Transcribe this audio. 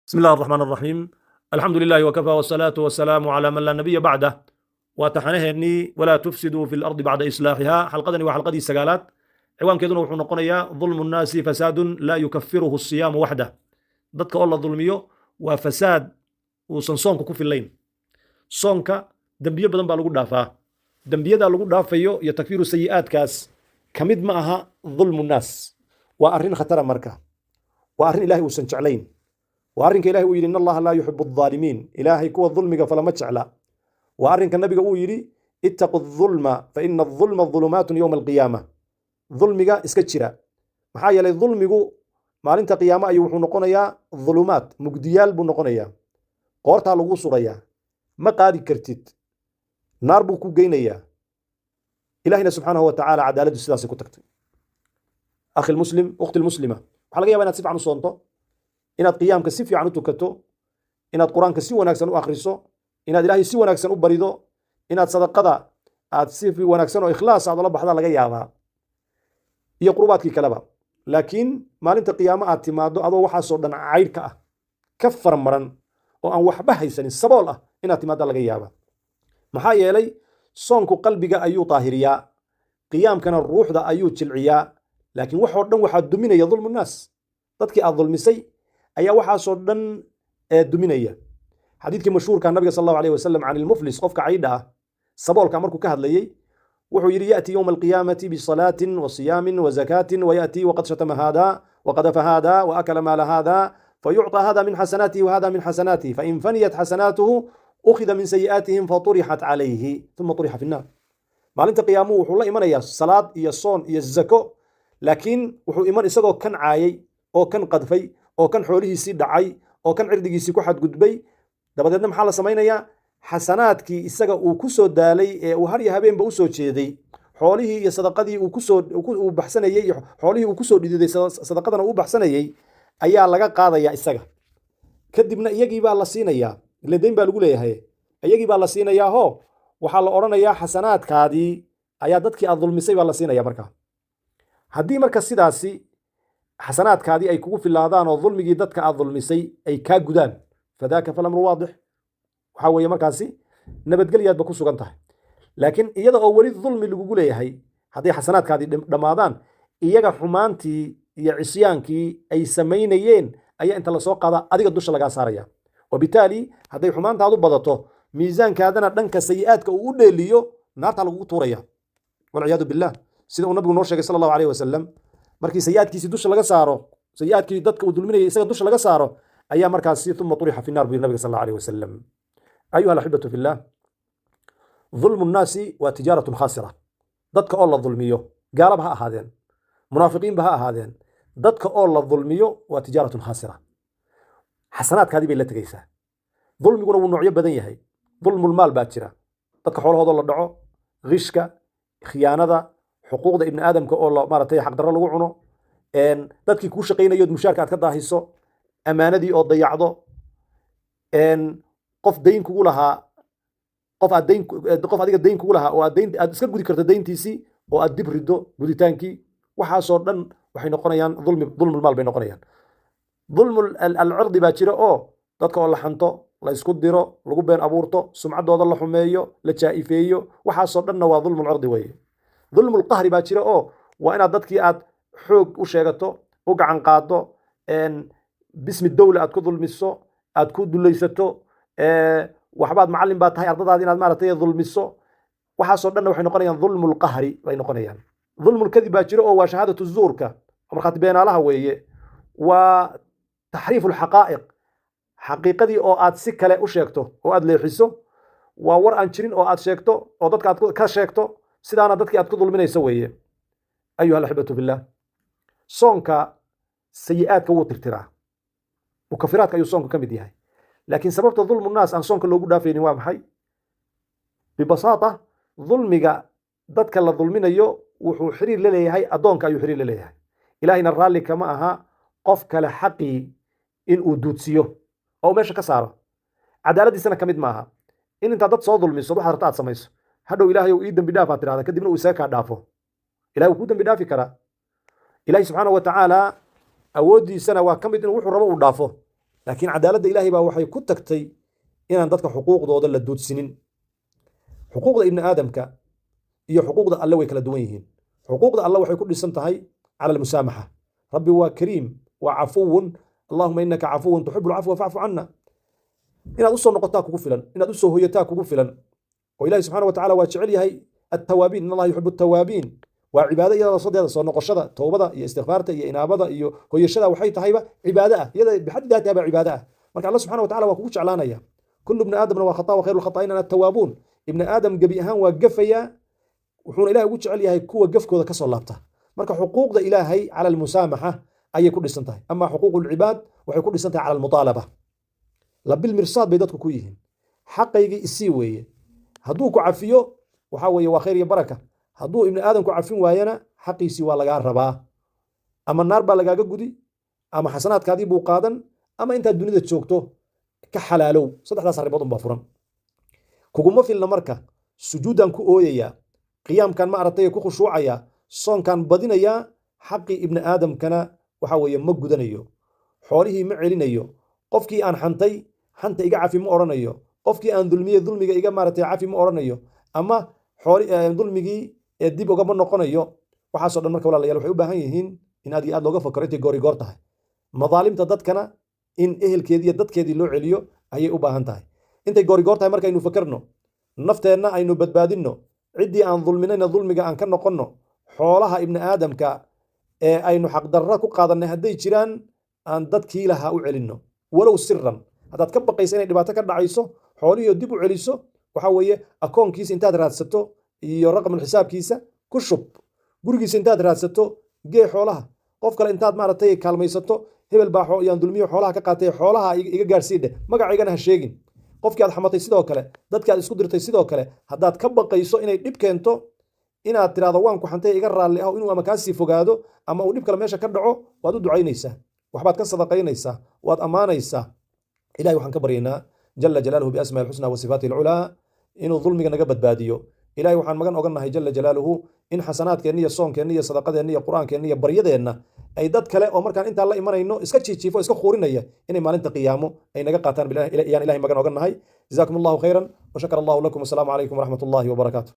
بسم الله الرحمن الرحيم. الحمد لله وكفى والصلاة والسلام على من لا نبي بعده وتحنهني ولا تفسدوا في الأرض بعد إصلاحها حلقتني وحلقتي سقالات عوان كيدنا وحنا قنيا ظلم الناس فساد لا يكفره الصيام وحده ضدك الله ظلميو وفساد وصنصونك كوفي الليل صونك دنبيه بدن با لغو دافا دنبيدا لغو دافيو يا تكفير السيئات كاس كمد معها ظلم الناس وأرين خطر مركه وأرين إلهي وسنجعلين وأرنك إلهي ويري إن الله لا يحب الظالمين إلهي كو الظلم فلما تشعلا وأرنك النبي ويري اتقوا الظلم فإن الظلم الظلمات يوم القيامة ظلمك اسكتشرا maxaa yeelay dulmigu maalinta qiyaamo ayuu wuxuu noqonayaa dhulumaad mugdiyaal buu noqonayaa qoortaa lagu surayaa ma qaadi kartid naar buu ku geynayaa ilaahina subxaanahu wa tacaala cadaaladdu sidaasay ku tagtay akhi lmuslim ukhti lmuslima waxaa laga yaabaa inaad si fiican u soonto inaad qiyaamka si fiican u tukato inaad qur-aanka si wanaagsan u akhriso inaad ilaahay si wanaagsan u barido inaad sadaqada aad si wanaagsan oo ikhlaas aad ula baxda laga yaabaa iyo qurubaadkii kaleba laakiin maalinta qiyaamo aad timaado adoo waxaasoo dhan caydhka ah ka farmaran oo aan waxba haysanin sabool ah inaad timaada laga yaabaa maxaa yeelay soonku qalbiga ayuu daahiriyaa qiyaamkana ruuxda ayuu jilciyaa laakiin waxoo dhan waxaa duminaya dulmu naas dadkii aad dulmisay ayaa waxaasoo dhan duminaya xadiidkii mashhuurka nabiga sal allahu alayh wasalam can ilmuflis qofka caydha ah saboolka markuu ka hadlayey wuxuu yidhi ya'ti yowma alqiyaamati bisalaatin wa siyaamin wa zakaatin waya'ti waqad shatama haada waqadafa haada waakala maala haada fayucطى hada min xasanaatihi wahada min xasanaatihi fain faniyat xasanaatuhu ukhida min sayi'aatihim faطurixat calayhi uma طurixa fi nnaar maalinta qiyaamuhu wuxuu la imanayaa salaad iyo soon iyo zako laakiin wuxuu iman isagoo kan caayay oo kan qadfay oo kan xoolihiisii dhacay oo kan cirdigiisii ku xadgudbay dabadeedna maxaa la samaynayaa xasanaadkii isaga uu ku soo daalay ee uu har iyo habeenba u soo jeeday xoolihii iyo sadaqadii uu baxsanayey iyo xoolihii uu ku soo dhididay sadaqadana uu baxsanayey ayaa laga qaadayaa isaga kadibna iyagii baa la siinayaa ile dayn baa lagu leeyahay iyagii baa la siinayaa ho waxaa la odhanayaa xasanaadkaadii ayaa dadkii aad dulmisay baa la siinaya markaa haddii marka sidaasi xasanaadkaadii ay kugu filaadaan oo dulmigii dadka aad dulmisay ay kaa gudaan fadaaka falamru waadix waxaa weeye markaasi nabadgelyaadba ku sugan tahay laakiin iyada oo weli dulmi lagugu leeyahay hadday xasanaadkaadii dhammaadaan iyaga xumaantii iyo cisyaankii ay samaynayeen ayaa inta lasoo qaada adiga dusha lagaa saaraya wabitaali hadday xumaantaadu badato miisaankaadana dhanka sayi'aadka uu u dheeliyo naartaa lagugu tuuraya walciyaadu billah sida uu nabigu noo sheegay sala allahu alayh wasalam markii sayi'aadkiisii dusha laga saaro sayi'aadkii dadka uu dulminayay isaga dusha laga saaro ayaa markaasi uma طurixa fi الnar buu yiri nabiga sal allahu alayh wasalam ayuha alaxibatu fi llah ظulmu الnaasi waa tijaaratun khaasira dadka oo la dulmiyo gaalaba ha ahaadeen munaafiqiinba ha ahaadeen dadka oo la dulmiyo waa tijaaratun khaasira xasanaadkaadii bay la tegaysaa dulmiguna wuu noocyo badan yahay dulmulmaal baa jira dadka xoolahoodoo la dhaco gishka khiyaanada xuquuqda ibni aadamka oo maaratay xaqdarro lagu cuno dadkii kuu shaqaynayood mushaarka aad ka daahiso ammaanadii oo dayacdo qof dayn kugu lahaa qof adiga dayn kugu lahaa oo aad iska gudi karto dayntiisii oo aad dib riddo guditaankii waxaasoo dhan waxay noqonayaan dulmulmaal bay noqonayaan dulmu alcirdi baa jira oo dadka oo la xanto la isku diro lagu been abuurto sumcaddooda la xumeeyo la jaa'ifeeyo waxaasoo dhanna waa dulmulcirdi weeye dulmulqahri baa jira oo waa inaad dadkii aad xoog u sheegato u gacan qaaddo bismi dowla aad ku dulmiso aad ku dulaysato waxbaad macallin baa tahay ardadaada inaad maaratay dulmiso waxaasoo dhanna waxay noqonayaan dulmulqahri bay noqonayaan dulmulkadib baa jira oo waa shahaadatu zuurka markhaati beenaalaha weeye waa taxriifu lxaqaa'iq xaqiiqadii oo aad si kale u sheegto oo aad leexiso waa war aan jirin oo aad sheegto oo dadka aad ka sheegto sidaana dadkii aad ku dulminayso weeye ayuha alaxibatu fillah soonka sayi'aadka wuu tirtiraa mukafiraadka ayuu soonku ka mid yahay laakiin sababta dulmu naas aan soonka loogu dhaafaynin waa maxay bibasaata dulmiga dadka la dulminayo wuxuu xiriir la leeyahay addoonka ayuu xiriir la leeyahay ilaahina raalli kama aha qof kale xaqii inuu duudsiyo oo meesha ka saaro cadaaladdiisana ka mid maaha in intaad dad soo dulmiso waxaad rabta aad samayso hadhow ilaahay ii dembi dhaaf aad tirahda kadibna uu isaga kaa dhaafo ilahay wuu kuu dembi dhaafi karaa ilahi subxaanahu wa tacaala awooddiisana waa ka mid inuu wuxuu rabo uu dhaafo laakiin cadaaladda ilaahay baa waxay ku tagtay inaan dadka xuquuqdooda la duudsinin. xuquuqda ibni aadamka iyo xuquuqda alle way kala duwan yihiin. xuquuqda alle waxay ku dhisan tahay cala almusaamaxa. rabbi waa kariim, waa cafuwun, allahuma inaka cafuwun tuxibu lcafwa facfu cana. inaad usoo noqotaa kugu filan, inaad usoo hoyataa kugu filan. oo ilahi subxaana wa tacala waa jecel yahay attawaabiin, in allaha yuxibu attawaabiin. waa cibaado iyada sadeeda soo noqoshada, towbada iyo istikfaarta iyo inaabada iyo hoyashada waxay tahayba cibaado ah, iyada bixaddi daatiha baa cibaado ah. marka alla subxana wa tacala waa kugu jeclaanaya. kullu ibni aadamna waa khata wa khayru lkhataa'iina attawaabuun. ibni aadam gebi ahaan waa gafayaa, wuxuuna ilahay ugu jecel yahay kuwa gafkooda ka soo laabta. marka xuquuqda ilaahay cala almusaamaxa ayay ku dhisan tahay. ama xuquuq lcibaad waxay ku dhisan tahay cala almutaalaba. labil mirsaad bay dadku ku yihiin. xaqaygii isii weeye. hadduu ku cafiyo waxaa weeye waa khayr iyo baraka. hadduu ibni aadam ku cafin waayana xaqiisii waa lagaa rabaa. ama naar baa lagaaga gudi, ama xasanaadkaadii buu qaadan, ama intaad dunida joogto ka xalaalow. saddexdaas arrimood unbaa furan. kuguma filna marka sujuudan ku ooyayaa, qiyaamkan ma aragtay ku khushuucaya, soonkan badinayaa, xaqii ibni aadamkana waxa weeye ma gudanayo, xoolihii ma celinayo, qofkii aan xantay xanta iga cafi ma odhanayo, qofkii aan dulmiye dulmiga iga maaragtay cafi ma odhanayo, ama dulmigii dib ugama noqonayo. waxaasoo dhan marka walaalayaal waxay u baahan yihiin in aad iyo aad looga fakaro intay goori goor tahay. madaalimta dadkana in ehelkeedii iyo dadkeedii loo celiyo ayay u baahan tahay. intay goori goor tahay markaynu fakarno, nafteenna aynu badbaadinno, ciddii aan dulminayna dulmiga aan ka noqonno, xoolaha ibni aadamka ee aynu xaqdarra ku qaadannay hadday jiraan aan dadkii lahaa u celinno, walow siran. haddaad ka baqaysa inay dhibaato ka dhacayso, xoolihii dib u celiso, waxa weeye akoonkiisa intaad raadsato iyo raqamul xisaabkiisa ku shub. gurigiisa intaad raadsato gee xoolaha. qof kale intaad maaragtay kaalmaysato, hebel baa yaan dulmiyo xoolaha ka qaatay, xoolaha iga gaarsii dheh, magacaygana ha sheegin. qofkii aad xamatay sidoo kale, dadkii aad isku dirtay sidoo kale, haddaad ka baqayso inay dhib keento, inaad tirahdo waan ku xantay iga raalli ah, inuu ama kaasii fogaado ama uu dhib kale meesha ka dhaco, waad u ducaynaysaa, waxbaad ka sadaqaynaysaa, waad ammaanaysaa. ilahay waxaan ka baryaynaa jala jalaaluhu biasmaa alxusna wa sifaati alculaa inuu dulmiga naga badbaadiyo. ilahay waxaan magan ogannahay jala jalaaluhu in xasanaadkeenna iyo soonkeenna iyo sadaqadeenna iyo qur'aankeenna iyo baryadeenna ay dad kale oo markaan intaan la imanayno iska jiijiifo iska khuurinaya inay maalinta qiyaamo ay naga qaataan yaan ilahay magan ogannahay. jazaakum allahu khayran wa shakara allahu lakum. wasalaamu calaykum waraxmat ullahi wabarakaatu.